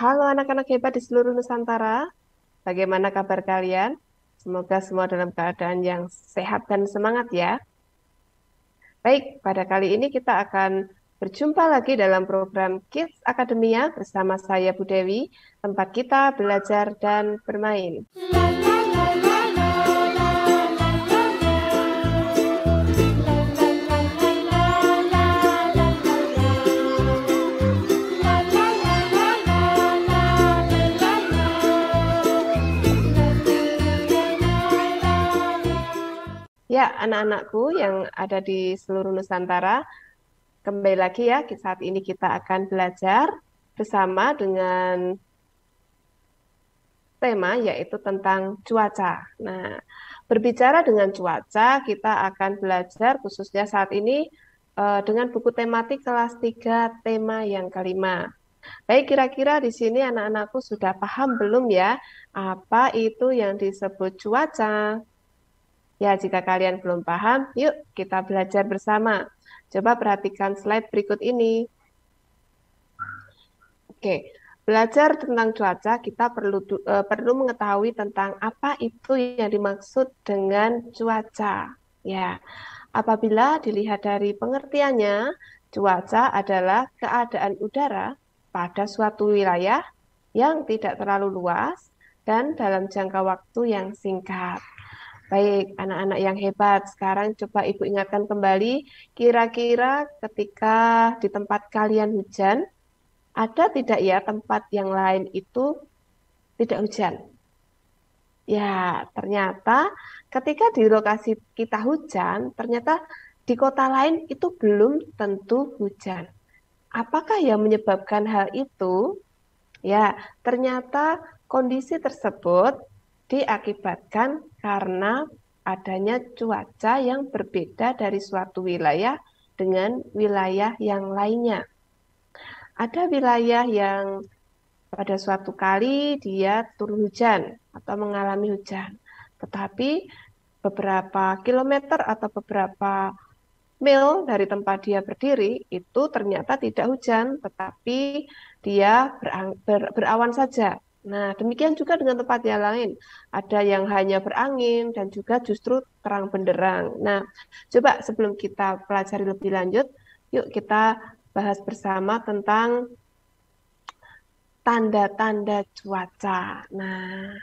Halo anak-anak hebat di seluruh Nusantara, bagaimana kabar kalian? Semoga semua dalam keadaan yang sehat dan semangat ya. Baik, pada kali ini kita akan berjumpa lagi dalam program Kids Academia bersama saya Bu Dewi, tempat kita belajar dan bermain. Ya, anak-anakku yang ada di seluruh Nusantara, kembali lagi ya, saat ini kita akan belajar bersama dengan tema yaitu tentang cuaca. Nah, berbicara dengan cuaca, kita akan belajar khususnya saat ini dengan buku tematik kelas 3 tema yang kelima. Baik, kira-kira di sini anak-anakku sudah paham belum ya apa itu yang disebut cuaca? Ya, jika kalian belum paham, yuk kita belajar bersama. Coba perhatikan slide berikut ini. Oke, belajar tentang cuaca kita perlu mengetahui tentang apa itu yang dimaksud dengan cuaca. Ya, apabila dilihat dari pengertiannya, cuaca adalah keadaan udara pada suatu wilayah yang tidak terlalu luas dan dalam jangka waktu yang singkat. Baik, anak-anak yang hebat, sekarang coba Ibu ingatkan kembali, kira-kira ketika di tempat kalian hujan, ada tidak ya tempat yang lain itu tidak hujan? Ya, ternyata ketika di lokasi kita hujan, ternyata di kota lain itu belum tentu hujan. Apakah yang menyebabkan hal itu? Ya, ternyata kondisi tersebut diakibatkan karena adanya cuaca yang berbeda dari suatu wilayah dengan wilayah yang lainnya. Ada wilayah yang pada suatu kali dia turun hujan atau mengalami hujan, tetapi beberapa kilometer atau beberapa mil dari tempat dia berdiri itu ternyata tidak hujan, tetapi dia berawan saja. Nah, demikian juga dengan tempat yang lain. Ada yang hanya berangin dan juga justru terang benderang. Nah, coba sebelum kita pelajari lebih lanjut, yuk kita bahas bersama tentang tanda-tanda cuaca. Nah,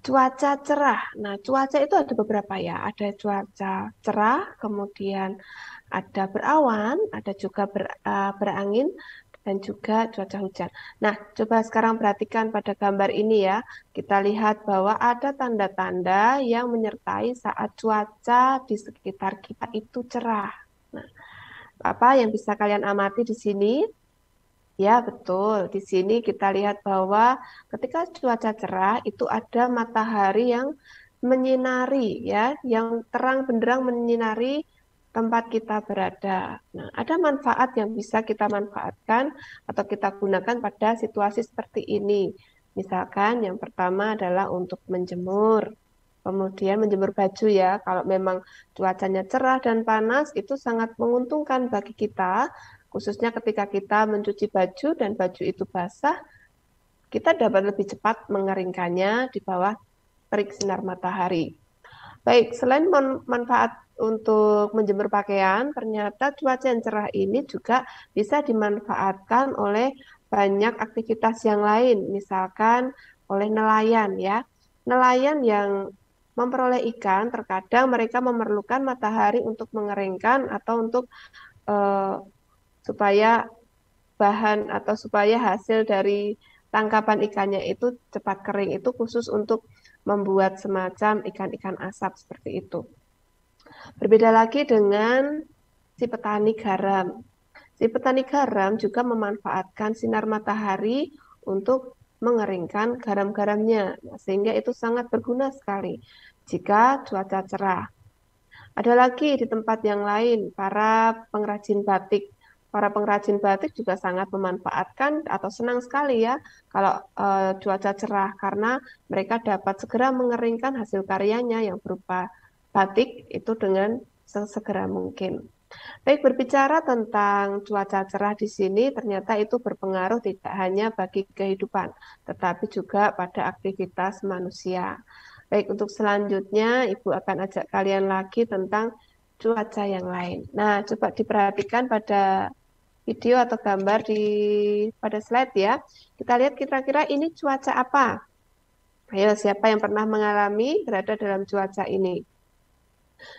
cuaca cerah. Nah, cuaca itu ada beberapa ya. Ada cuaca cerah, kemudian ada berawan, ada juga berangin, dan juga cuaca hujan. Nah, coba sekarang perhatikan pada gambar ini ya. Kita lihat bahwa ada tanda-tanda yang menyertai saat cuaca di sekitar kita itu cerah. Nah, apa yang bisa kalian amati di sini? Ya, betul. Di sini kita lihat bahwa ketika cuaca cerah itu ada matahari yang menyinari ya, yang terang benderang menyinari tempat kita berada. Nah, ada manfaat yang bisa kita manfaatkan atau kita gunakan pada situasi seperti ini. Misalkan yang pertama adalah untuk menjemur. Kemudian menjemur baju ya, kalau memang cuacanya cerah dan panas itu sangat menguntungkan bagi kita, khususnya ketika kita mencuci baju dan baju itu basah, kita dapat lebih cepat mengeringkannya di bawah terik sinar matahari. Baik, selain manfaat untuk menjemur pakaian, ternyata cuaca yang cerah ini juga bisa dimanfaatkan oleh banyak aktivitas yang lain, misalkan oleh nelayan ya. Nelayan yang memperoleh ikan, terkadang mereka memerlukan matahari untuk mengeringkan atau untuk eh, supaya bahan atau supaya hasil dari tangkapan ikannya itu cepat kering. Itu khusus untuk membuat semacam ikan-ikan asap seperti itu. Berbeda lagi dengan si petani garam. Si petani garam juga memanfaatkan sinar matahari untuk mengeringkan garam-garamnya, nah, sehingga itu sangat berguna sekali jika cuaca cerah. Ada lagi di tempat yang lain, para pengrajin batik. Para pengrajin batik juga sangat memanfaatkan atau senang sekali ya kalau cuaca cerah karena mereka dapat segera mengeringkan hasil karyanya yang berupa batik itu dengan sesegera mungkin. Baik, berbicara tentang cuaca cerah di sini, ternyata itu berpengaruh tidak hanya bagi kehidupan, tetapi juga pada aktivitas manusia. Baik, untuk selanjutnya Ibu akan ajak kalian lagi tentang cuaca yang lain. Nah, coba diperhatikan pada video atau gambar pada slide ya. Kita lihat kira-kira ini cuaca apa? Ayo, siapa yang pernah mengalami berada dalam cuaca ini?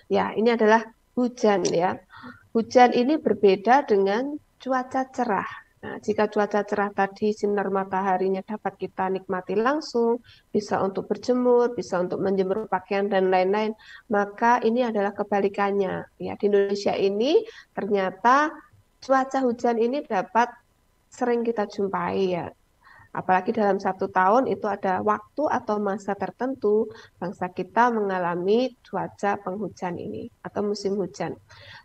Ya, ini adalah hujan ya. Hujan ini berbeda dengan cuaca cerah. Nah, jika cuaca cerah tadi sinar mataharinya dapat kita nikmati langsung, bisa untuk berjemur, bisa untuk menjemur pakaian dan lain-lain, maka ini adalah kebalikannya. Ya, di Indonesia ini ternyata cuaca hujan ini dapat sering kita jumpai ya. Apalagi dalam satu tahun itu ada waktu atau masa tertentu bangsa kita mengalami cuaca penghujan ini atau musim hujan.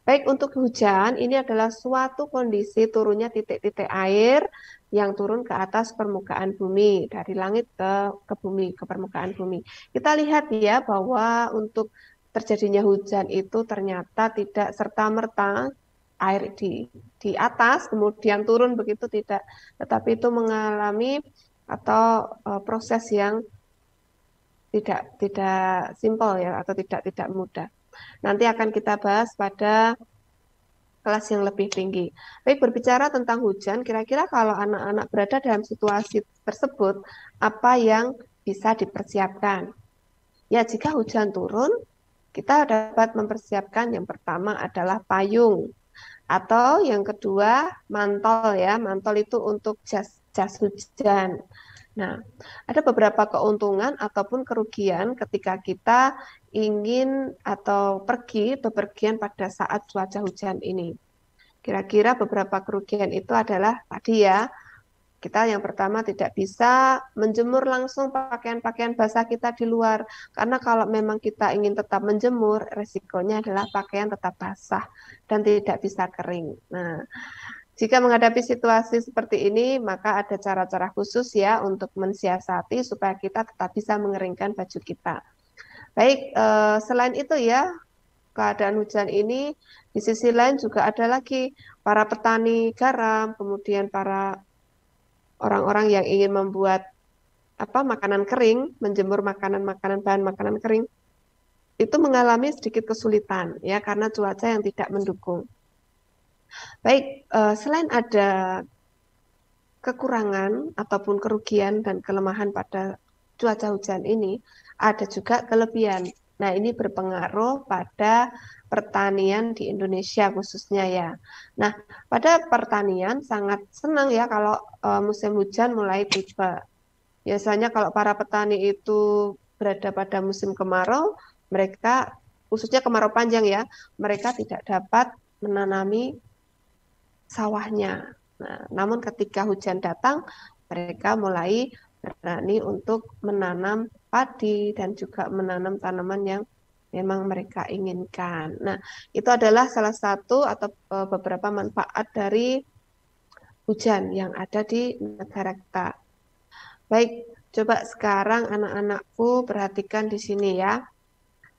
Baik, untuk hujan ini adalah suatu kondisi turunnya titik-titik air yang turun ke atas permukaan bumi, dari langit ke bumi, ke permukaan bumi. Kita lihat ya bahwa untuk terjadinya hujan itu ternyata tidak serta-merta air di atas kemudian turun begitu tidak, tetapi itu mengalami atau proses yang tidak simpel ya atau tidak mudah. Nanti akan kita bahas pada kelas yang lebih tinggi. Baik, berbicara tentang hujan, kira-kira kalau anak-anak berada dalam situasi tersebut, apa yang bisa dipersiapkan? Ya, jika hujan turun, kita dapat mempersiapkan yang pertama adalah payung. Atau yang kedua, mantol ya. Mantol itu untuk jas hujan. Nah, ada beberapa keuntungan ataupun kerugian ketika kita ingin atau pergi bepergian pada saat cuaca hujan ini. Kira-kira beberapa kerugian itu adalah tadi ya, kita yang pertama tidak bisa menjemur langsung pakaian-pakaian basah kita di luar. Karena kalau memang kita ingin tetap menjemur, resikonya adalah pakaian tetap basah dan tidak bisa kering. Nah, jika menghadapi situasi seperti ini, maka ada cara-cara khusus ya untuk mensiasati supaya kita tetap bisa mengeringkan baju kita. Baik, selain itu ya, keadaan hujan ini di sisi lain juga ada lagi para petani garam, kemudian para orang-orang yang ingin membuat makanan kering, menjemur makanan-makanan bahan makanan kering itu mengalami sedikit kesulitan ya karena cuaca yang tidak mendukung. Baik, selain ada kekurangan ataupun kerugian dan kelemahan pada cuaca hujan ini, ada juga kelebihan. Nah, ini berpengaruh pada pertanian di Indonesia khususnya ya. Nah, pada pertanian sangat senang ya kalau musim hujan mulai tiba. Biasanya kalau para petani itu berada pada musim kemarau, mereka khususnya kemarau panjang ya, mereka tidak dapat menanami sawahnya. Nah, namun ketika hujan datang, mereka mulai berani untuk menanam padi dan juga menanam tanaman yang memang mereka inginkan. Nah, itu adalah salah satu atau beberapa manfaat dari hujan yang ada di negara kita. Baik, coba sekarang anak-anakku perhatikan di sini ya.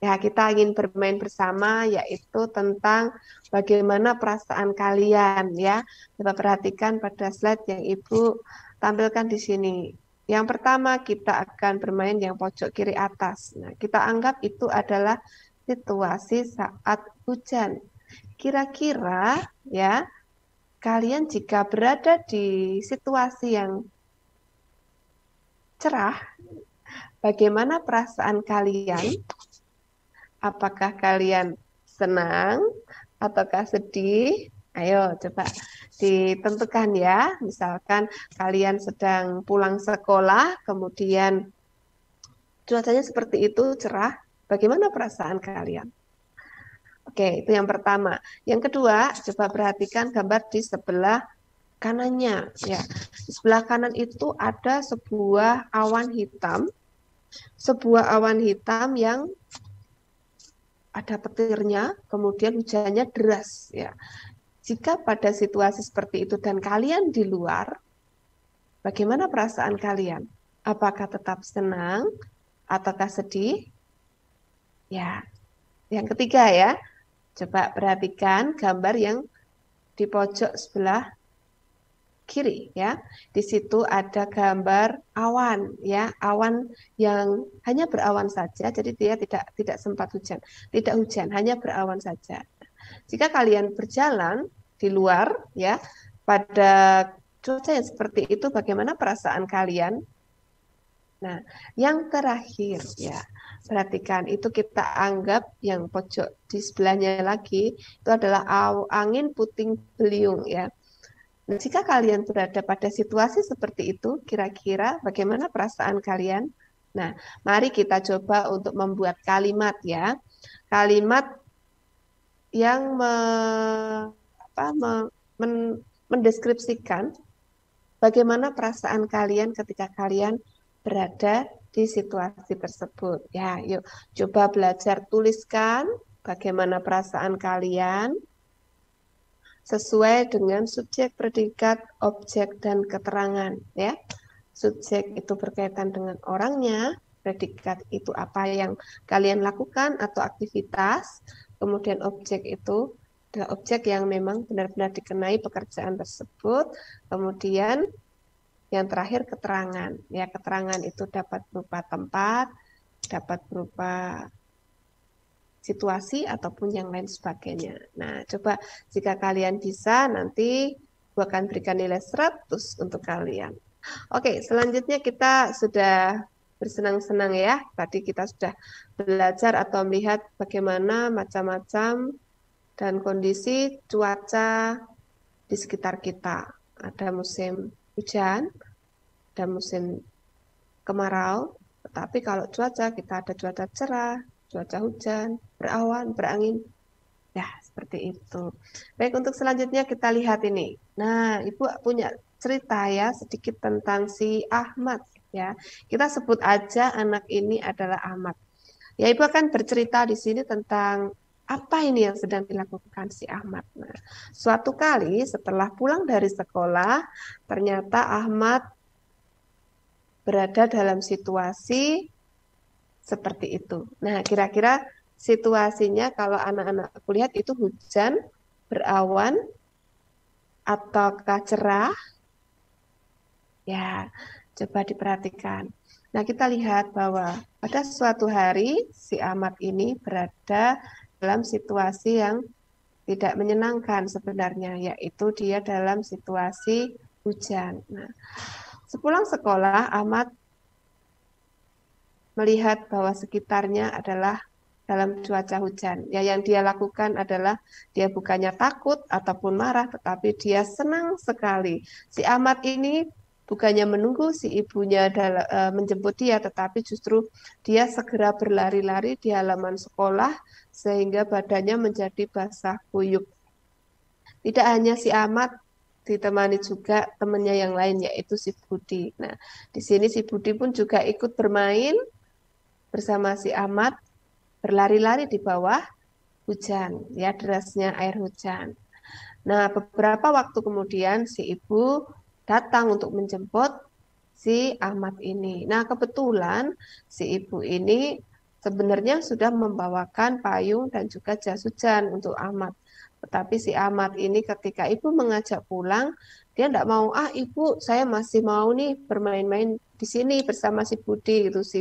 Ya, kita ingin bermain bersama yaitu tentang bagaimana perasaan kalian ya. Coba perhatikan pada slide yang Ibu tampilkan di sini. Yang pertama kita akan bermain yang pojok kiri atas. Nah, kita anggap itu adalah situasi saat hujan. Kira-kira ya, kalian jika berada di situasi yang cerah, bagaimana perasaan kalian? Apakah kalian senang ataukah sedih? Ayo coba ditentukan ya. Misalkan kalian sedang pulang sekolah, kemudian cuacanya seperti itu, cerah. Bagaimana perasaan kalian? Oke, itu yang pertama. Yang kedua, coba perhatikan gambar di sebelah kanannya. Ya, di sebelah kanan itu ada sebuah awan hitam yang ada petirnya, kemudian hujannya deras ya. Jika pada situasi seperti itu dan kalian di luar, bagaimana perasaan kalian? Apakah tetap senang ataukah sedih? Ya, yang ketiga ya. Coba perhatikan gambar yang di pojok sebelah kiri ya. Di situ ada gambar awan ya, awan yang hanya berawan saja, jadi dia tidak sempat hujan, tidak hujan, hanya berawan saja. Jika kalian berjalan di luar ya, pada cuaca yang seperti itu, bagaimana perasaan kalian? Nah, yang terakhir ya, perhatikan itu kita anggap yang pojok di sebelahnya lagi itu adalah angin puting beliung ya. Nah, jika kalian berada pada situasi seperti itu, kira-kira bagaimana perasaan kalian? Nah, mari kita coba untuk membuat kalimat ya. Kalimat yang mendeskripsikan bagaimana perasaan kalian ketika kalian berada di situasi tersebut. Ya, yuk coba belajar tuliskan bagaimana perasaan kalian sesuai dengan subjek, predikat, objek, dan keterangan. Ya, subjek itu berkaitan dengan orangnya, predikat itu apa yang kalian lakukan atau aktivitas, kemudian objek itu adalah objek yang memang benar-benar dikenai pekerjaan tersebut, kemudian yang terakhir keterangan. Ya, keterangan itu dapat berupa tempat, dapat berupa situasi ataupun yang lain sebagainya. Nah, coba jika kalian bisa nanti gue akan berikan nilai 100 untuk kalian. Oke, selanjutnya kita sudah bersenang-senang ya. Tadi kita sudah belajar atau melihat bagaimana macam-macam dan kondisi cuaca di sekitar kita. Ada musim hujan, ada musim kemarau, tetapi kalau cuaca kita ada cuaca cerah, cuaca hujan, berawan, berangin. Ya, seperti itu. Baik, untuk selanjutnya kita lihat ini. Nah, Ibu punya cerita ya sedikit tentang si Ahmad ya. Kita sebut aja anak ini adalah Ahmad. Ya, Ibu akan bercerita di sini tentang apa ini yang sedang dilakukan si Ahmad. Nah, suatu kali setelah pulang dari sekolah, ternyata Ahmad berada dalam situasi seperti itu. Nah, kira-kira situasinya kalau anak-anak aku lihat itu hujan, berawan, ataukah cerah? Ya, coba diperhatikan. Nah, kita lihat bahwa pada suatu hari si Ahmad ini berada dalam situasi yang tidak menyenangkan sebenarnya, yaitu dia dalam situasi hujan. Nah, sepulang sekolah, Ahmad melihat bahwa sekitarnya adalah dalam cuaca hujan. Ya, yang dia lakukan adalah dia bukannya takut ataupun marah, tetapi dia senang sekali. Si Ahmad ini bukannya menunggu si ibunya menjemput dia, tetapi justru dia segera berlari-lari di halaman sekolah sehingga badannya menjadi basah kuyup. Tidak hanya si Ahmad, ditemani juga temannya yang lain yaitu si Budi. Nah, di sini si Budi pun juga ikut bermain bersama si Ahmad, berlari-lari di bawah hujan, ya derasnya air hujan. Nah, beberapa waktu kemudian si ibu datang untuk menjemput si Ahmad ini. Nah, kebetulan si ibu ini sebenarnya sudah membawakan payung dan juga jas hujan untuk Ahmad. Tetapi si Ahmad ini ketika ibu mengajak pulang, dia tidak mau, ibu saya masih mau nih bermain-main di sini bersama si Budi itu si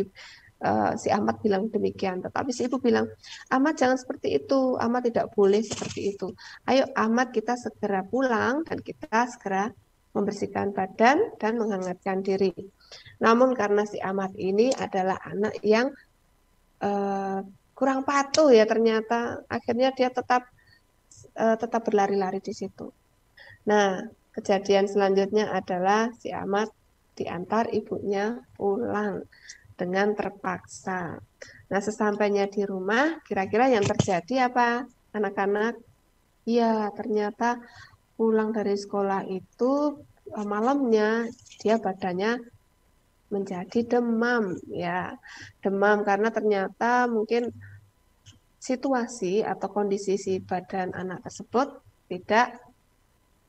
Ahmad bilang demikian. Tetapi si ibu bilang, Ahmad jangan seperti itu, Ahmad tidak boleh seperti itu. Ayo Ahmad kita segera pulang dan kita segera membersihkan badan dan menghangatkan diri. Namun karena si Ahmad ini adalah anak yang kurang patuh ya ternyata, akhirnya dia tetap berlari-lari di situ. Nah, kejadian selanjutnya adalah si Ahmad diantar ibunya pulang dengan terpaksa. Nah, sesampainya di rumah, kira-kira yang terjadi apa, anak-anak? Ya, ternyata pulang dari sekolah itu malamnya dia badannya menjadi demam ya. Demam karena ternyata mungkin situasi atau kondisi si badan anak tersebut tidak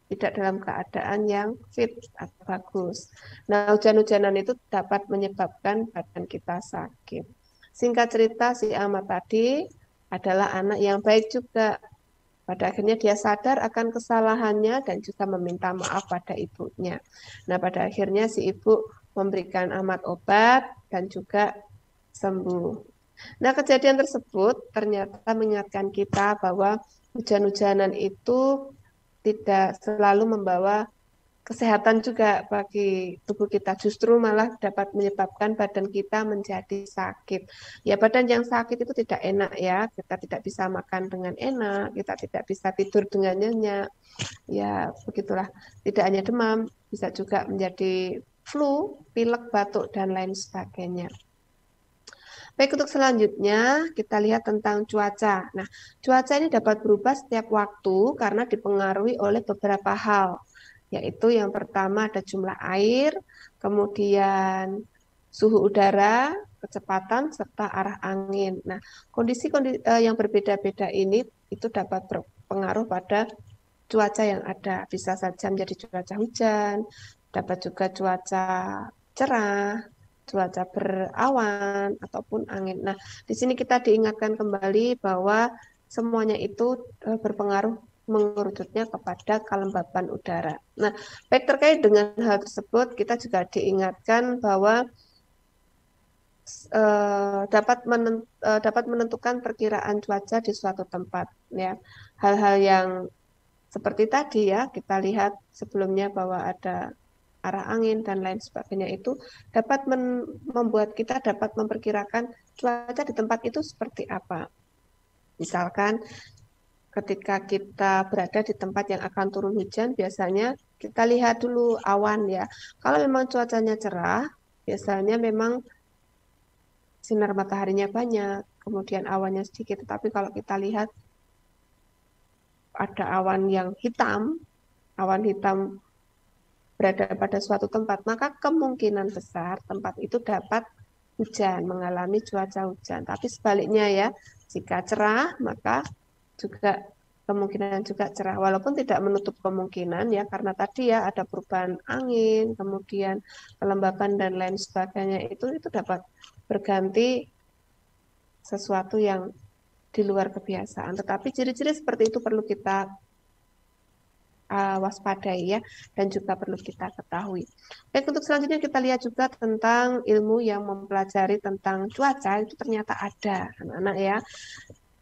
tidak dalam keadaan yang fit atau bagus. Nah, hujan-hujanan itu dapat menyebabkan badan kita sakit. Singkat cerita, si Ahmad tadi adalah anak yang baik juga. Pada akhirnya dia sadar akan kesalahannya dan juga meminta maaf pada ibunya. Nah, pada akhirnya si ibu memberikan Ahmad obat dan juga sembuh. Nah, kejadian tersebut ternyata mengingatkan kita bahwa hujan-hujanan itu tidak selalu membawa kesehatan juga bagi tubuh kita, justru malah dapat menyebabkan badan kita menjadi sakit. Ya, badan yang sakit itu tidak enak ya, kita tidak bisa makan dengan enak, kita tidak bisa tidur dengan nyenyak. Ya, begitulah. Tidak hanya demam, bisa juga menjadi flu, pilek, batuk, dan lain sebagainya. Baik, untuk selanjutnya kita lihat tentang cuaca. Nah, cuaca ini dapat berubah setiap waktu karena dipengaruhi oleh beberapa hal, yaitu yang pertama ada jumlah air, kemudian suhu udara, kecepatan, serta arah angin. Nah, kondisi-kondisi yang berbeda-beda ini itu dapat berpengaruh pada cuaca yang ada. Bisa saja menjadi cuaca hujan, dapat juga cuaca cerah, cuaca berawan, ataupun angin. Nah, di sini kita diingatkan kembali bahwa semuanya itu berpengaruh mengerucutnya kepada kelembapan udara. Nah, baik terkait dengan hal tersebut, kita juga diingatkan bahwa dapat menentukan perkiraan cuaca di suatu tempat. Ya, hal-hal yang seperti tadi ya, kita lihat sebelumnya bahwa ada arah angin dan lain sebagainya itu dapat membuat kita dapat memperkirakan cuaca di tempat itu seperti apa. Misalkan ketika kita berada di tempat yang akan turun hujan, biasanya kita lihat dulu awan ya. Kalau memang cuacanya cerah, biasanya memang sinar mataharinya banyak, kemudian awannya sedikit. Tetapi kalau kita lihat ada awan hitam berada pada suatu tempat, maka kemungkinan besar tempat itu dapat hujan, mengalami cuaca hujan. Tapi sebaliknya ya, jika cerah, maka juga kemungkinan juga cerah. Walaupun tidak menutup kemungkinan ya, karena tadi ya ada perubahan angin, kemudian kelembapan dan lain sebagainya itu dapat berganti sesuatu yang di luar kebiasaan. Tetapi ciri-ciri seperti itu perlu kita waspadai ya, dan juga perlu kita ketahui. Baik, untuk selanjutnya kita lihat juga tentang ilmu yang mempelajari tentang cuaca itu ternyata ada, anak-anak ya.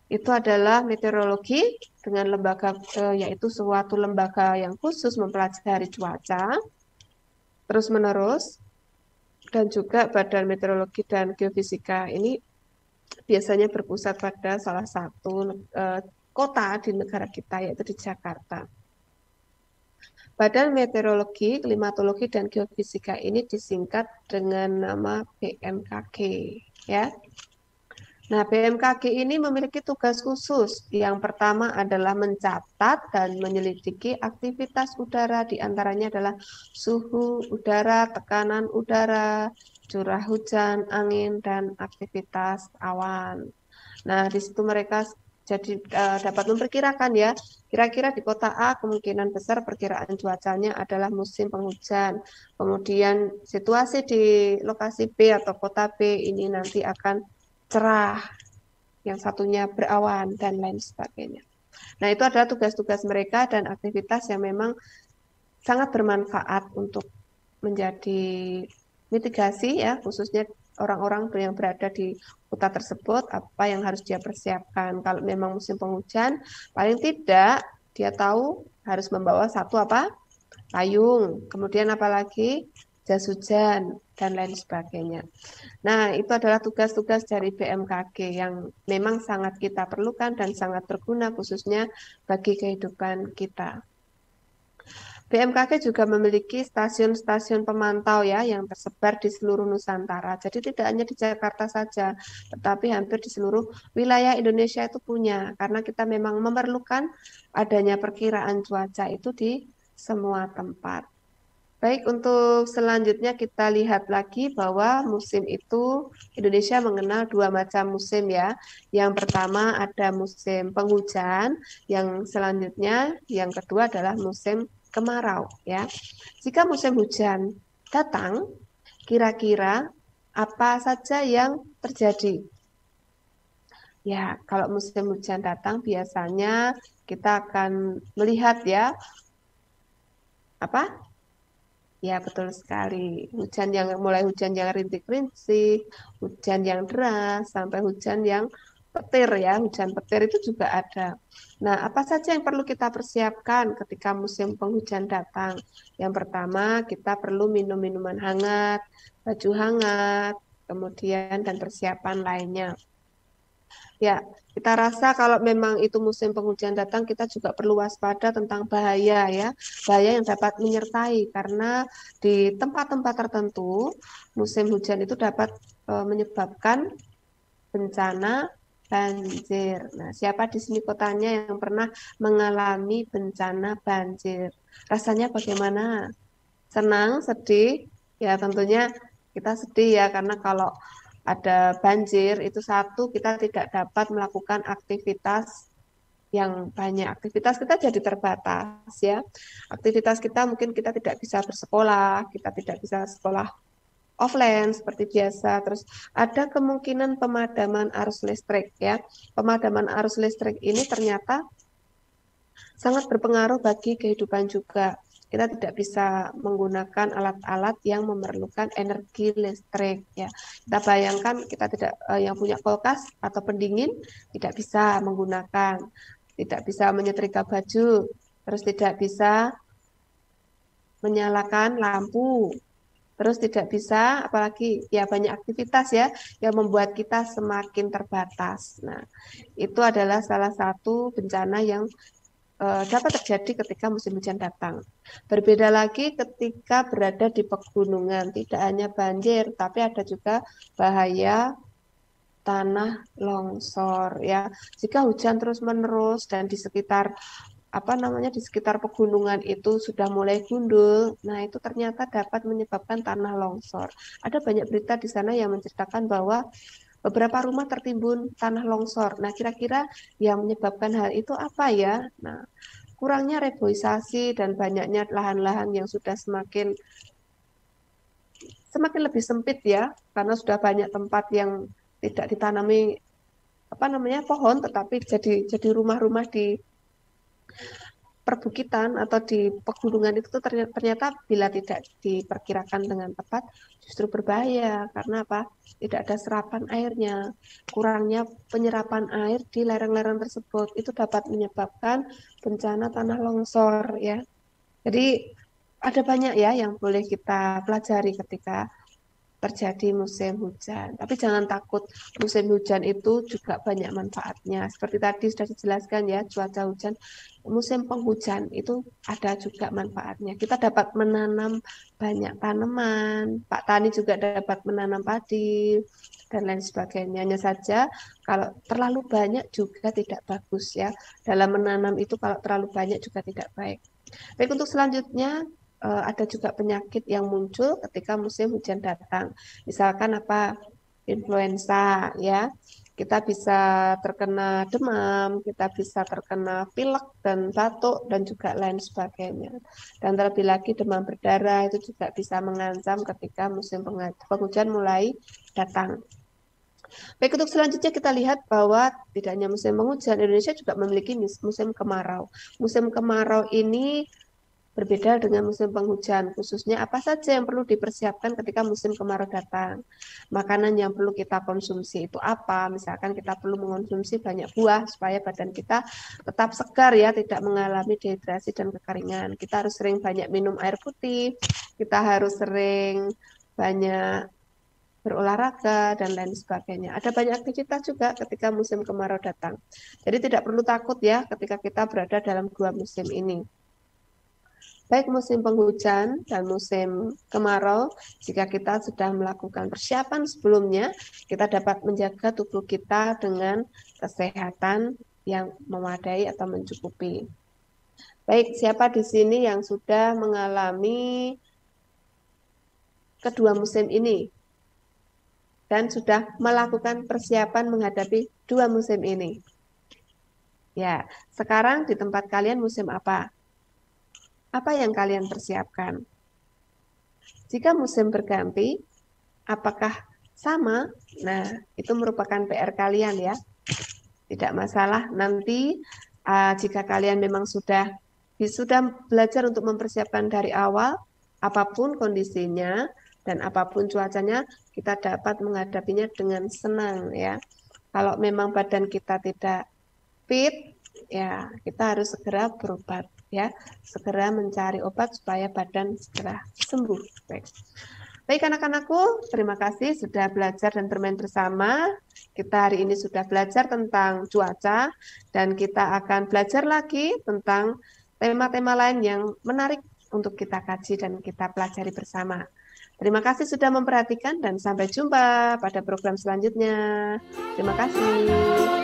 Itu adalah meteorologi dengan lembaga yaitu suatu lembaga yang khusus mempelajari cuaca terus-menerus, dan juga Badan Meteorologi dan Geofisika ini biasanya berpusat pada salah satu kota di negara kita, yaitu di Jakarta. Badan Meteorologi, Klimatologi, dan Geofisika ini disingkat dengan nama BMKG, ya. Nah, BMKG ini memiliki tugas khusus. Yang pertama adalah mencatat dan menyelidiki aktivitas udara, diantaranya adalah suhu udara, tekanan udara, curah hujan, angin, dan aktivitas awan. Nah, di situ mereka jadi dapat memperkirakan ya, kira-kira di kota A kemungkinan besar perkiraan cuacanya adalah musim penghujan. Kemudian situasi di lokasi B atau kota B ini nanti akan cerah, yang satunya berawan, dan lain sebagainya. Nah, itu adalah tugas-tugas mereka dan aktivitas yang memang sangat bermanfaat untuk menjadi mitigasi ya, khususnya orang-orang yang berada di kota tersebut, apa yang harus dia persiapkan. Kalau memang musim penghujan, paling tidak dia tahu harus membawa satu apa? Payung. Kemudian apalagi? Jas hujan dan lain sebagainya. Nah, itu adalah tugas-tugas dari BMKG yang memang sangat kita perlukan dan sangat berguna khususnya bagi kehidupan kita. BMKG juga memiliki stasiun-stasiun pemantau ya yang tersebar di seluruh Nusantara. Jadi tidak hanya di Jakarta saja, tetapi hampir di seluruh wilayah Indonesia itu punya. Karena kita memang memerlukan adanya perkiraan cuaca itu di semua tempat. Baik, untuk selanjutnya kita lihat lagi bahwa musim itu Indonesia mengenal dua macam musim ya. Yang pertama ada musim penghujan, yang selanjutnya yang kedua adalah musim kemarau ya. Jika musim hujan datang, kira-kira apa saja yang terjadi? Ya, kalau musim hujan datang biasanya kita akan melihat ya, apa? Ya, betul sekali. Mulai hujan yang rintik-rintik, hujan yang deras, sampai hujan yang petir ya. Hujan petir itu juga ada. Nah, apa saja yang perlu kita persiapkan ketika musim penghujan datang? Yang pertama, kita perlu minum minuman hangat, baju hangat, kemudian dan persiapan lainnya. Ya, kita rasa kalau memang itu musim penghujan datang, kita juga perlu waspada tentang bahaya ya, bahaya yang dapat menyertai karena di tempat-tempat tertentu musim hujan itu dapat menyebabkan bencana banjir. Nah, siapa di sini kotanya yang pernah mengalami bencana banjir? Rasanya bagaimana? Senang, sedih? Ya, tentunya kita sedih ya karena kalau ada banjir itu satu kita tidak dapat melakukan aktivitas yang banyak. Aktivitas kita jadi terbatas ya. Aktivitas kita mungkin kita tidak bisa bersekolah, kita tidak bisa sekolah offline seperti biasa. Terus ada kemungkinan pemadaman arus listrik ya. Pemadaman arus listrik ini ternyata sangat berpengaruh bagi kehidupan juga. Kita tidak bisa menggunakan alat-alat yang memerlukan energi listrik ya. Kita bayangkan kita tidak yang punya kulkas atau pendingin tidak bisa menggunakan, tidak bisa menyetrika baju, terus tidak bisa menyalakan lampu, terus tidak bisa apalagi ya banyak aktivitas ya yang membuat kita semakin terbatas. Nah, itu adalah salah satu bencana yang dapat terjadi ketika musim hujan datang. Berbeda lagi ketika berada di pegunungan, tidak hanya banjir, tapi ada juga bahaya tanah longsor ya. Jika hujan terus-menerus dan di sekitar di sekitar pegunungan itu sudah mulai gundul, nah itu ternyata dapat menyebabkan tanah longsor. Ada banyak berita di sana yang menceritakan bahwa beberapa rumah tertimbun tanah longsor. Nah, kira-kira yang menyebabkan hal itu apa ya? Nah, kurangnya reboisasi dan banyaknya lahan-lahan yang sudah semakin lebih sempit ya, karena sudah banyak tempat yang tidak ditanami pohon, tetapi jadi rumah-rumah di perbukitan atau di pegunungan itu ternyata bila tidak diperkirakan dengan tepat justru berbahaya karena apa? Tidak ada serapan airnya, kurangnya penyerapan air di lereng-lereng tersebut itu dapat menyebabkan bencana tanah longsor ya. Jadi ada banyak ya yang boleh kita pelajari ketika terjadi musim hujan. Tapi jangan takut, musim hujan itu juga banyak manfaatnya. Seperti tadi sudah dijelaskan ya, cuaca hujan, musim penghujan itu ada juga manfaatnya. Kita dapat menanam banyak tanaman, Pak Tani juga dapat menanam padi, dan lain sebagainya. Hanya saja kalau terlalu banyak juga tidak bagus ya. Dalam menanam itu kalau terlalu banyak juga tidak baik. Baik, untuk selanjutnya ada juga penyakit yang muncul ketika musim hujan datang. Misalkan influenza ya. Kita bisa terkena demam, kita bisa terkena pilek dan batuk dan juga lain sebagainya. Dan terlebih lagi demam berdarah itu juga bisa mengancam ketika musim penghujan mulai datang. Baik, untuk selanjutnya kita lihat bahwa tidak hanya musim penghujan, Indonesia juga memiliki musim kemarau. Musim kemarau ini berbeda dengan musim penghujan, khususnya apa saja yang perlu dipersiapkan ketika musim kemarau datang. Makanan yang perlu kita konsumsi itu apa? Misalkan kita perlu mengonsumsi banyak buah supaya badan kita tetap segar ya, tidak mengalami dehidrasi dan kekeringan. Kita harus sering banyak minum air putih, kita harus sering banyak berolahraga dan lain sebagainya. Ada banyak aktivitas juga ketika musim kemarau datang. Jadi tidak perlu takut ya ketika kita berada dalam dua musim ini. Baik musim penghujan dan musim kemarau, jika kita sudah melakukan persiapan sebelumnya, kita dapat menjaga tubuh kita dengan kesehatan yang memadai atau mencukupi. Baik, siapa di sini yang sudah mengalami kedua musim ini dan sudah melakukan persiapan menghadapi dua musim ini? Ya, sekarang di tempat kalian musim apa? Apa yang kalian persiapkan? Jika musim berganti, apakah sama? Nah, itu merupakan PR kalian ya. Tidak masalah nanti jika kalian memang sudah belajar untuk mempersiapkan dari awal, apapun kondisinya dan apapun cuacanya, kita dapat menghadapinya dengan senang ya. Kalau memang badan kita tidak fit, ya kita harus segera berobat ya, segera mencari obat supaya badan segera sembuh. Baik. Baik anak-anakku, terima kasih sudah belajar dan bermain bersama. Kita hari ini sudah belajar tentang cuaca dan kita akan belajar lagi tentang tema-tema lain yang menarik untuk kita kaji dan kita pelajari bersama. Terima kasih sudah memperhatikan dan sampai jumpa pada program selanjutnya. Terima kasih.